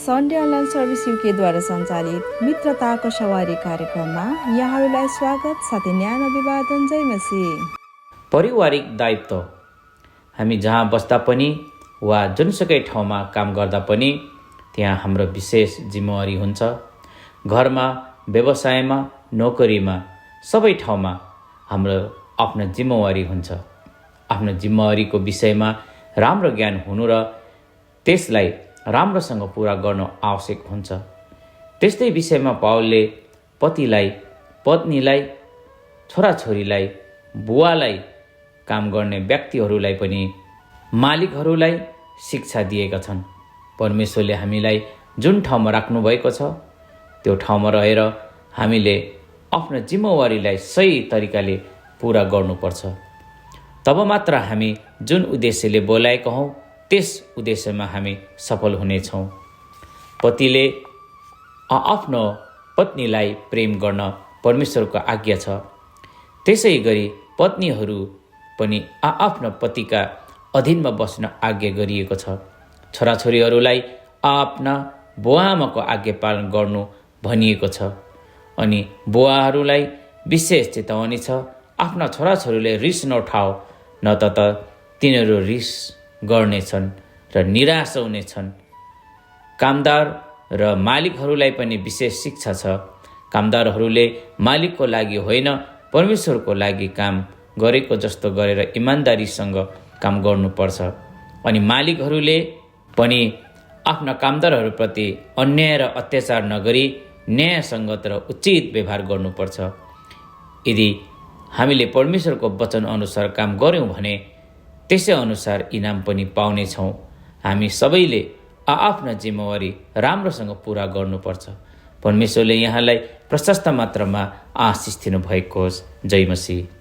Sunday online service युकेद्वारा सञ्चालित मित्रताको सवारी कार्यक्रममा यहाँहरूलाई स्वागत साथै न्यानो अभिवादन। जय मसीह। पारिवारिक दायित्व। हामी जहाँ बस्दा पनि वा जुनसुकै ठाउँमा काम गर्दा पनि त्यहाँ हाम्रो विशेष जिम्मेवारी हुन्छ। घरमा, व्यवसायमा, नोकरीमा, सबै ठाउँमा हाम्रो आफ्नो जिम्मेवारी हुन्छ। आफ्नो जिम्मेवारीको विषयमा राम्रो ज्ञान हुनु र त्यसलाई राम्रोसँग पुरा गर्न आवश्यक हुन्छ। त्यस्तै विषयमा पावलले पतिलाई, पत्नीलाई, छोराछोरीलाई, बुवालाई, काम गर्ने व्यक्तिहरूलाई पनि, मालिकहरूलाई शिक्षा दिएका छन्। परमेश्वरले हामीलाई जुन ठाउँमा राख्नुभएको छ त्यो ठाउँमा रहेर हामीले आफ्नो जिम्मेवारीलाई सही तरिकाले पुरा गर्नुपर्छ। तब मात्र हामी जुन उद्देश्यले बोलाएका हौँ त्यस उद्देश्यमा हामी सफल हुनेछौँ। पतिले आफ्नो पत्नीलाई प्रेम गर्न परमेश्वरको आज्ञा छ। त्यसै गरी पत्नीहरू पनि आफ्नो पतिका अधीनमा बस्न आज्ञा गरिएको छ। छोराछोरीहरूलाई आफ्ना बुवाआमाको आज्ञा पालन गर्नु भनिएको छ। अनि बुवाहरूलाई विशेष चेतावनी छ, आफ्ना छोराछोरीले रिस नउठाओ, न त तिनीहरू रिस गर्नेछन् र निराश हुनेछन्। कामदार र मालिकहरूलाई पनि विशेष शिक्षा छ। कामदारहरूले मालिकको लागि होइन परमेश्वरको लागि काम गरेको जस्तो गरेर इमान्दारीसँग काम गर्नुपर्छ। अनि मालिकहरूले पनि आफ्ना कामदारहरूप्रति अन्याय र अत्याचार नगरी न्यायसङ्गत र उचित व्यवहार गर्नुपर्छ। यदि हामीले परमेश्वरको वचन अनुसार काम गऱ्यौँ भने त्यसै अनुसार इनाम पनि पाउनेछौँ। हामी सबैले आफ्ना जिम्मेवारी राम्रोसँग पुरा गर्नुपर्छ। परमेश्वरले यहाँलाई प्रशस्त मात्रामा आशिष दिनुभएको होस्। जय मसीह।